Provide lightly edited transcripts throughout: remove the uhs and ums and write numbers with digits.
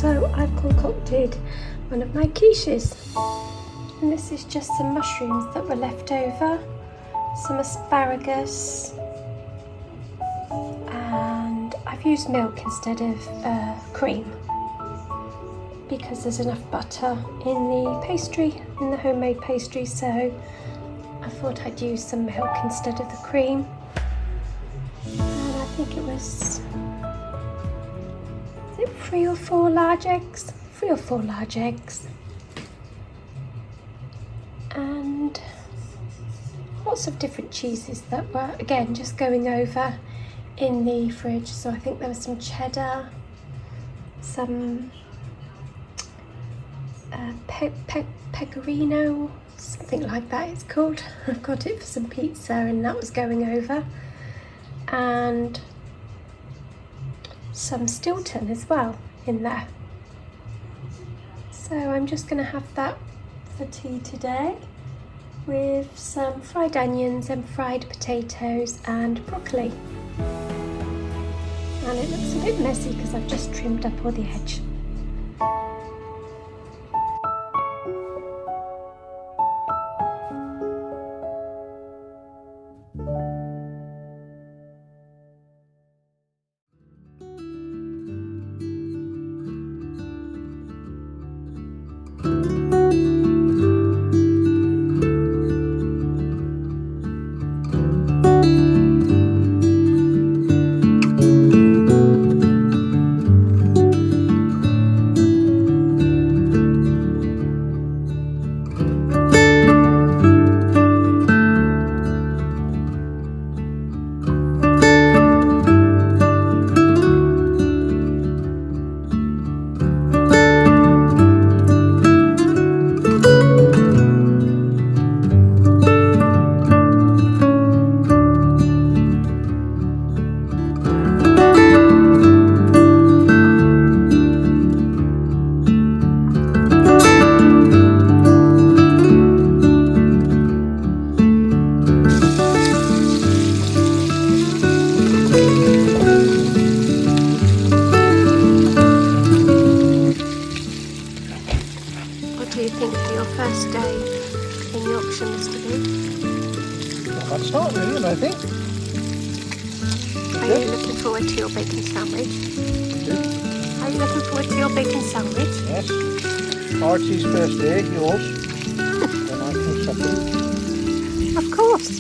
So I've concocted one of my quiches, and this is just some mushrooms that were left over, some asparagus, and I've used milk instead of cream because there's enough butter in the pastry, in the homemade pastry, so I thought I'd use some milk instead of the cream. And I think it was, is it 3 or 4 large eggs? 3 or 4 large eggs. And lots of different cheeses that were, again, just going over in the fridge. So I think there was some cheddar, some pecorino, something like that it's called. I've got it for some pizza, and that was going over. And some Stilton as well in there. So I'm just going to have that for tea today with some fried onions and fried potatoes and broccoli. And it looks a bit messy because I've just trimmed up all the edge. First day in Yorkshire, Mr. B. Not bad start really, I think. Are you looking forward to your bacon sandwich? Good. Are you looking forward to your bacon sandwich? Yes. Archie's first day, yours. Then I can second. Of course.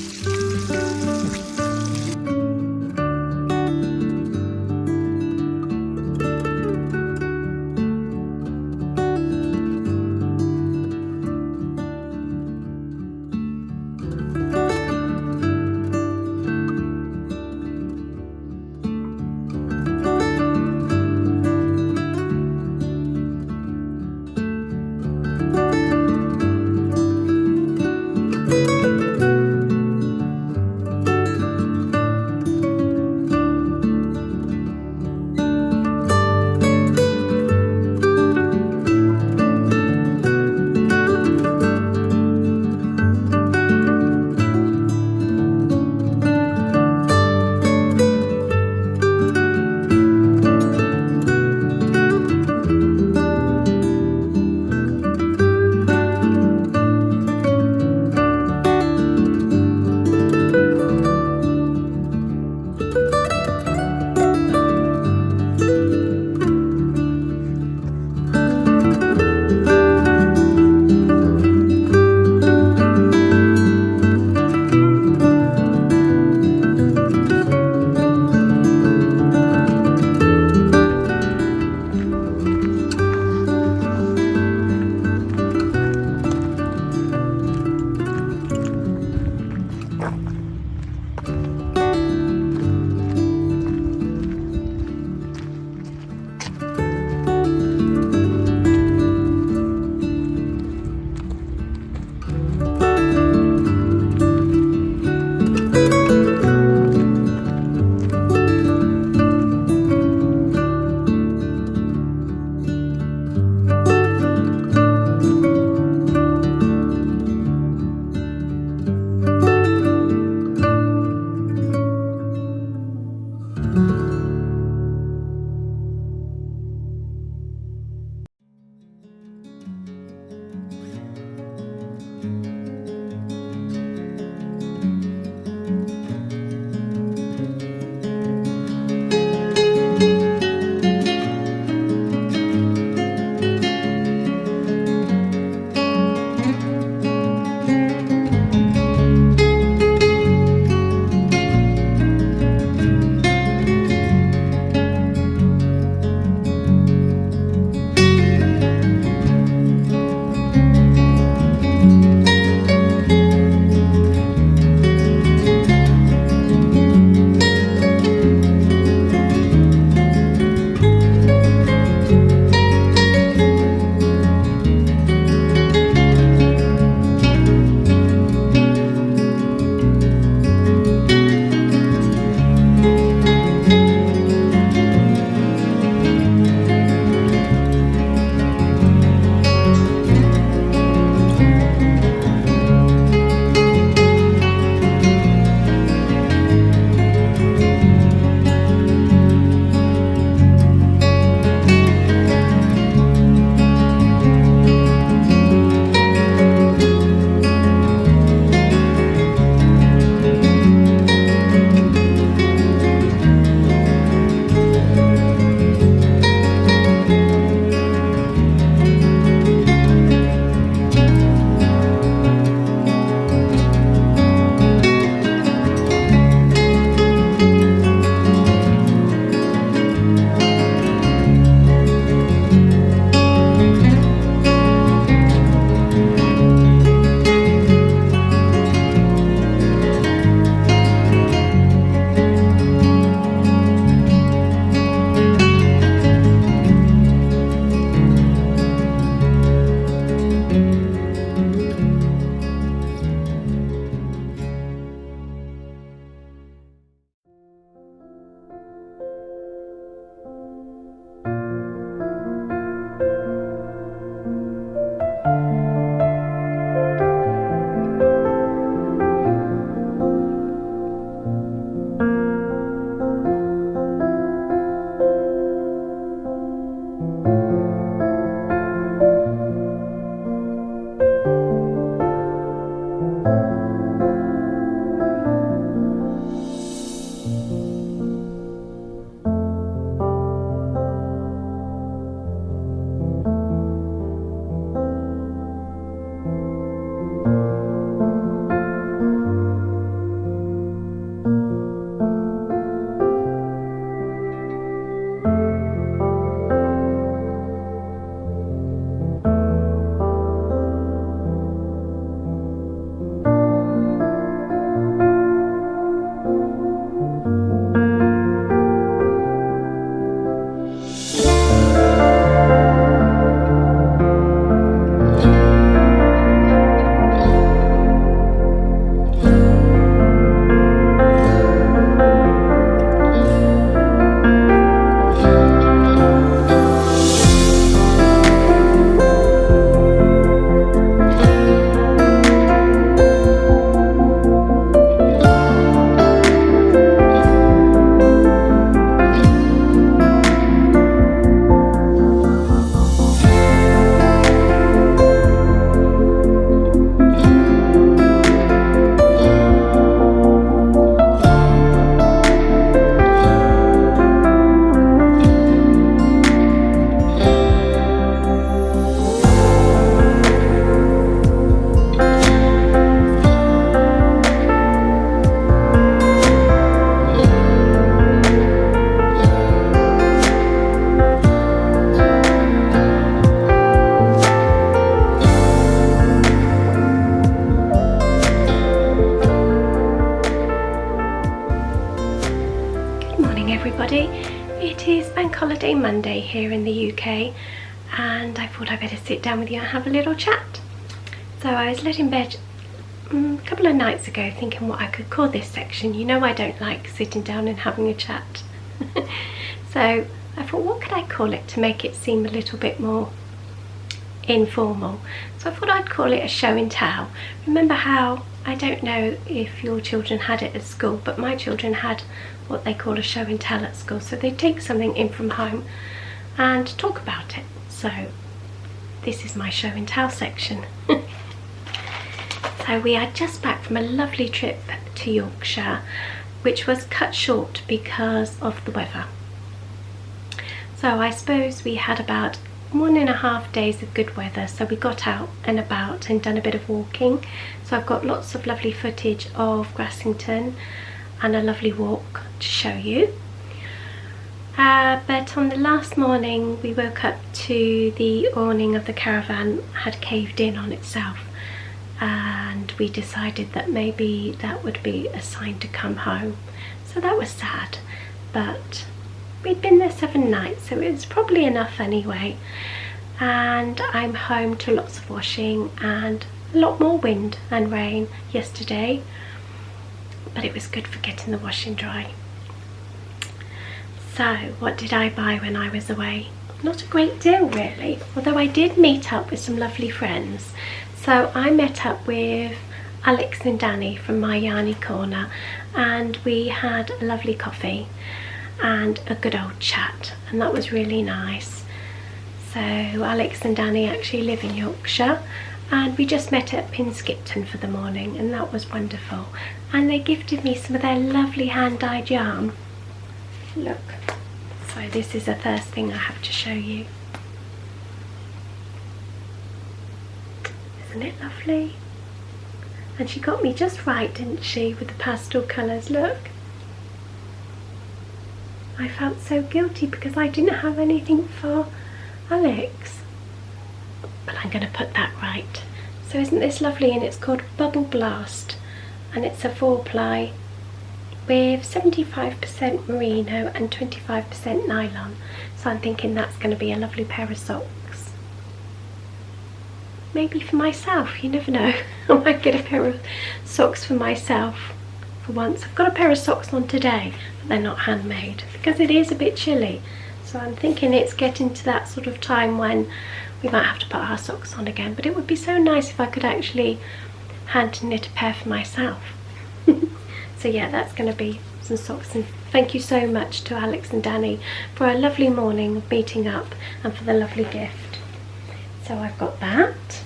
Friday, Monday here in the UK, and I thought I'd better sit down with you and have a little chat. So I was led in bed a couple of nights ago thinking what I could call this section. You know I don't like sitting down and having a chat. So I thought, what could I call it to make it seem a little bit more informal? So I thought I'd call it a show and tell. Remember how, I don't know if your children had it at school, but my children had what they call a show and tell at school. So they take something in from home and talk about it. So this is my show and tell section. So we are just back from a lovely trip to Yorkshire, which was cut short because of the weather. So I suppose we had about 1.5 days of good weather, so we got out and about and done a bit of walking. So I've got lots of lovely footage of Grassington and a lovely walk to show you. But on the last morning we woke up to the awning of the caravan had caved in on itself, and we decided that maybe that would be a sign to come home. So that was sad, but we'd been there 7 nights, so it was probably enough anyway. And I'm home to lots of washing and a lot more wind and rain yesterday, but it was good for getting the washing dry. So what did I buy when I was away? Not a great deal really, although I did meet up with some lovely friends. So I met up with Alex and Danny from My Yarny Corner, and we had a lovely coffee and a good old chat, and that was really nice. So Alex and Danny actually live in Yorkshire, and we just met up in Skipton for the morning, and that was wonderful. And they gifted me some of their lovely hand-dyed yarn. Look, so this is the first thing I have to show you. Isn't it lovely? And she got me just right, didn't she, with the pastel colours, look. I felt so guilty because I didn't have anything for Alex, but I'm going to put that right. So isn't this lovely? And it's called Bubble Blast, and it's a 4-ply with 75% merino and 25% nylon. So I'm thinking that's going to be a lovely pair of socks. Maybe for myself, you never know. I might get a pair of socks for myself for once. I've got a pair of socks on today, but they're not handmade because it is a bit chilly. So I'm thinking it's getting to that sort of time when we might have to put our socks on again, but it would be so nice if I could actually hand knit a pair for myself. So yeah, that's going to be some socks, and thank you so much to Alex and Danny for a lovely morning of meeting up and for the lovely gift. So I've got that.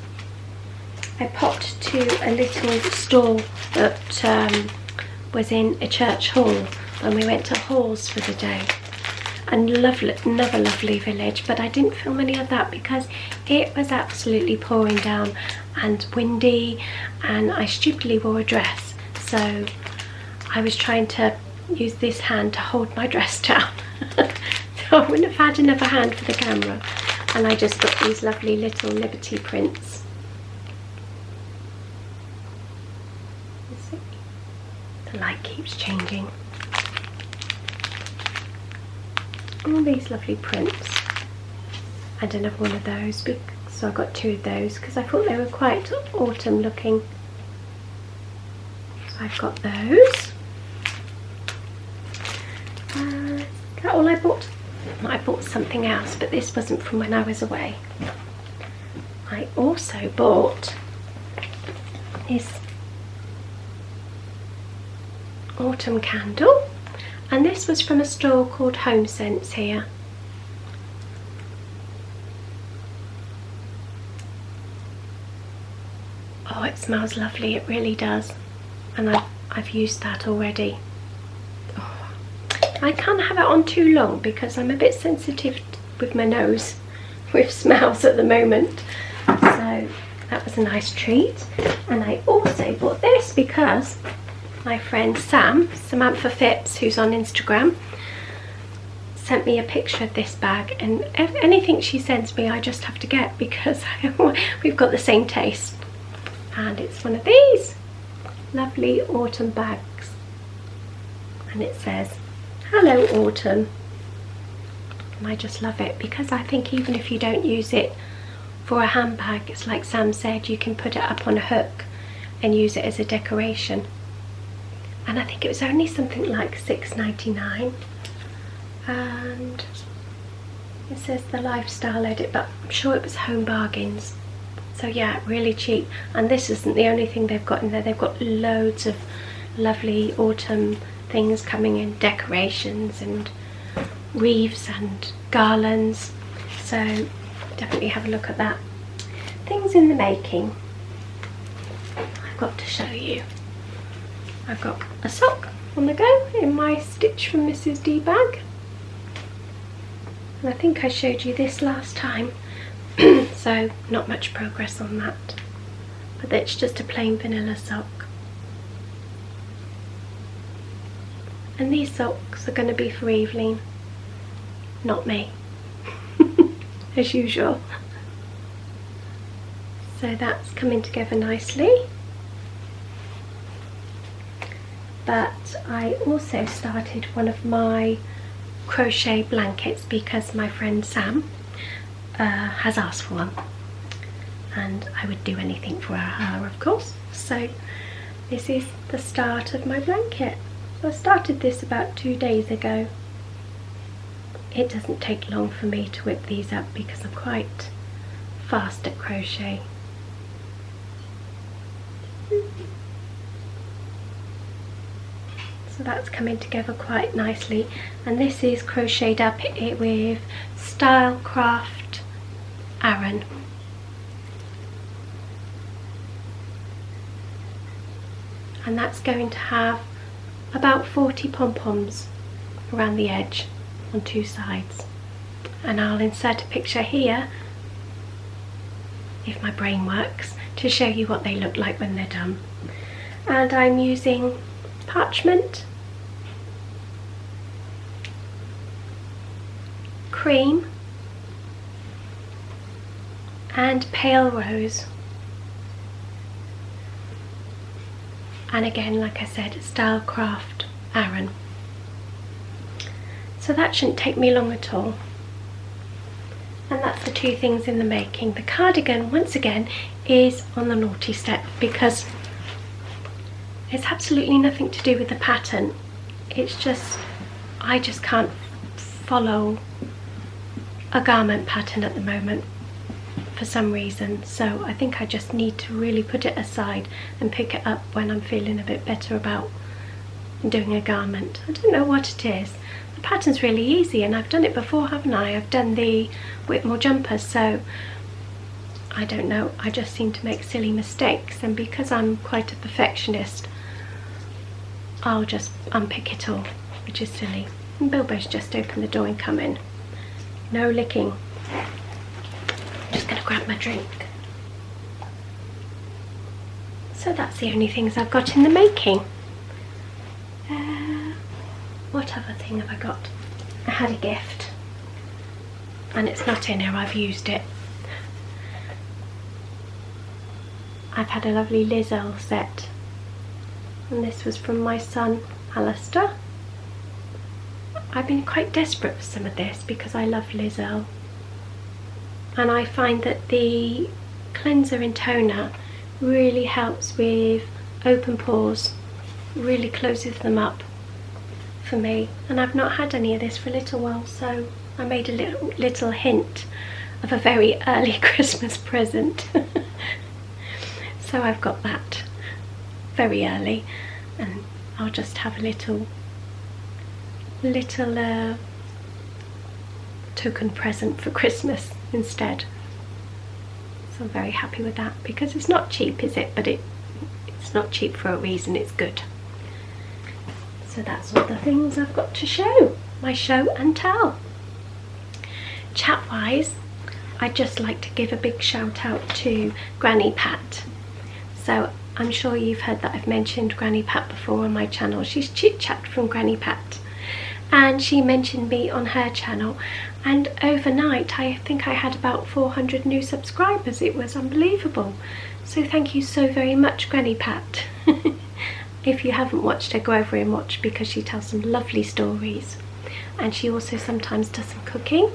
I popped to a little stall that was in a church hall when we went to Halls for the day. And lovely, another lovely village, but I didn't film any of that because it was absolutely pouring down and windy, and I stupidly wore a dress, so I was trying to use this hand to hold my dress down. So I wouldn't have had another hand for the camera, and I just got these lovely little Liberty prints. The light keeps changing. All these lovely prints, and another one of those, so I got 2 of those because I thought they were quite autumn looking. So I've got those. Is that all I bought? I bought something else, but this wasn't from when I was away. I also bought this autumn candle, and this was from a store called Home Sense here. Oh, it smells lovely, it really does, and I've used that already. Oh, I can't have it on too long because I'm a bit sensitive with my nose with smells at the moment, so that was a nice treat. And I also bought this because my friend Samantha Phipps, who's on Instagram, sent me a picture of this bag, and anything she sends me I just have to get because we've got the same taste. And it's one of these lovely autumn bags, and it says, "Hello Autumn." and I just love it, because I think even if you don't use it for a handbag, it's like Sam said, you can put it up on a hook and use it as a decoration. And I think it was only something like $6.99, and it says the lifestyle edit, but I'm sure it was Home Bargains. So yeah, really cheap. And this isn't the only thing they've got in there. They've got loads of lovely autumn things coming in, decorations and wreaths and garlands. So definitely have a look at that. Things in the making I've got to show you. I've got a sock on the go in my Stitch from Mrs. D bag. And I think I showed you this last time, so not much progress on that. But it's just a plain vanilla sock. And these socks are going to be for Evelyn, not me, as usual. So that's coming together nicely. But I also started one of my crochet blankets because my friend Sam has asked for one, and I would do anything for her, of course. So this is the start of my blanket. I started this about 2 days ago. It doesn't take long for me to whip these up because I'm quite fast at crochet. So that's coming together quite nicely, and this is crocheted up with Stylecraft Aran. And that's going to have about 40 pom-poms around the edge on 2 sides. And I'll insert a picture here, if my brain works, to show you what they look like when they're done. And I'm using parchment, cream and pale rose, and again, like I said, Stylecraft Aran. So that shouldn't take me long at all. And that's the 2 things in the making. The cardigan, once again, is on the naughty step because it's absolutely nothing to do with the pattern. It's just, I just can't follow a garment pattern at the moment for some reason. So I think I just need to really put it aside and pick it up when I'm feeling a bit better about doing a garment. I don't know what it is. The pattern's really easy, and I've done it before, haven't I? I've done the Whitmore jumpers, so I don't know. I just seem to make silly mistakes, and because I'm quite a perfectionist, I'll just unpick it all, which is silly. And Bilbo's just opened the door and come in. No licking. I'm just going to grab my drink. So that's the only things I've got in the making. What other thing have I got? I had a gift, and it's not in here, I've used it. I've had a lovely Lizelle set, and this was from my son Alistair. I've been quite desperate for some of this because I love Lizelle, and I find that the cleanser and toner really helps with open pores, really closes them up for me. And I've not had any of this for a little while, so I made a little hint of a very early Christmas present. So I've got that very early, and I'll just have a little token present for Christmas instead. So I'm very happy with that, because it's not cheap, is it? But it's not cheap for a reason, it's good. So that's all the things I've got to show, my show and tell. Chat wise, I'd just like to give a big shout out to Granny Pat. So I'm sure you've heard that I've mentioned Granny Pat before on my channel. She's Chit Chat from Granny Pat, and she mentioned me on her channel, and overnight I think I had about 400 new subscribers. It was unbelievable. So thank you so very much, Granny Pat. If you haven't watched her, go over and watch, because she tells some lovely stories. and she also sometimes does some cooking.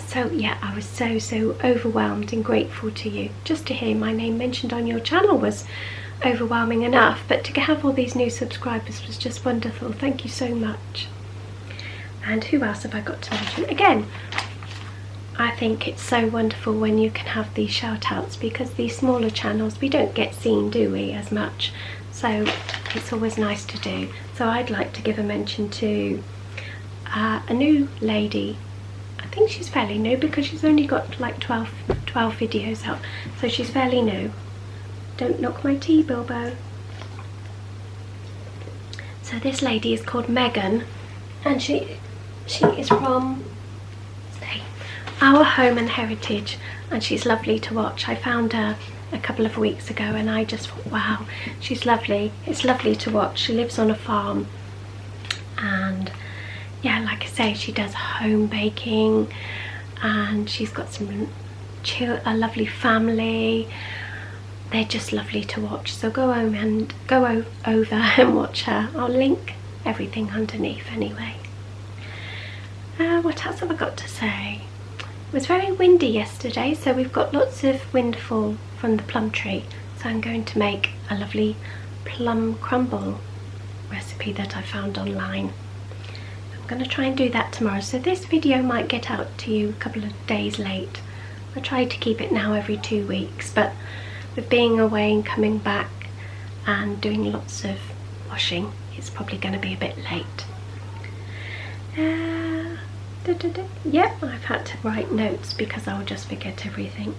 So yeah, I was so overwhelmed and grateful to you. Just to hear my name mentioned on your channel was overwhelming enough, but to have all these new subscribers was just wonderful. Thank you so much. And who else have I got to mention? Again, I think it's so wonderful when you can have these shout outs, because these smaller channels we don't get seen, do we, as much, so it's always nice to do. So I'd like to give a mention to a new lady. I think she's fairly new because she's only got like 12 videos out, so she's fairly new. Don't knock my tea, Bilbo. So this lady is called Megan, and she is from Our Home and Heritage, and she's lovely to watch. I found her a couple of weeks ago and I just thought, wow, she's lovely. It's lovely to watch. She lives on a farm, and yeah, like I say, she does home baking, and she's got a lovely family. They're just lovely to watch, so go over and watch her. I'll link everything underneath anyway. What else have I got to say? It was very windy yesterday, so we've got lots of windfall from the plum tree, so I'm going to make a lovely plum crumble recipe that I found online. I'm going to try and do that tomorrow, so this video might get out to you a couple of days late. I try to keep it now every 2 weeks, but with being away and coming back and doing lots of washing, it's probably going to be a bit late. Yep, I've had to write notes because I'll just forget everything.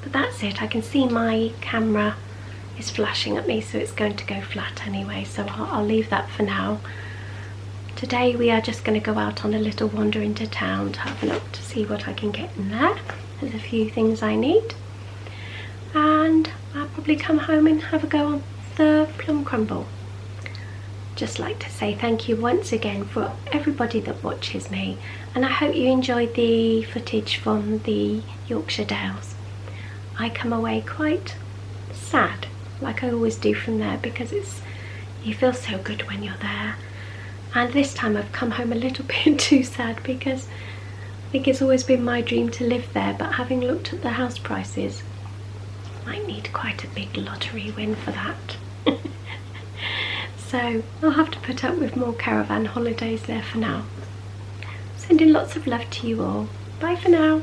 But that's it. I can see my camera is flashing at me, so it's going to go flat anyway, so I'll leave that for now. Today we are just going to go out on a little wander into town to have a look to see what I can get in there. There's a few things I need, and I'll probably come home and have a go on the plum crumble. Just like to say thank you once again for everybody that watches me, and I hope you enjoyed the footage from the Yorkshire Dales. I come away quite sad, like I always do from there, because you feel so good when you're there. And this time I've come home a little bit too sad, because I think it's always been my dream to live there, but having looked at the house prices, might need quite a big lottery win for that. So I'll have to put up with more caravan holidays there for now. Sending lots of love to you all. Bye for now.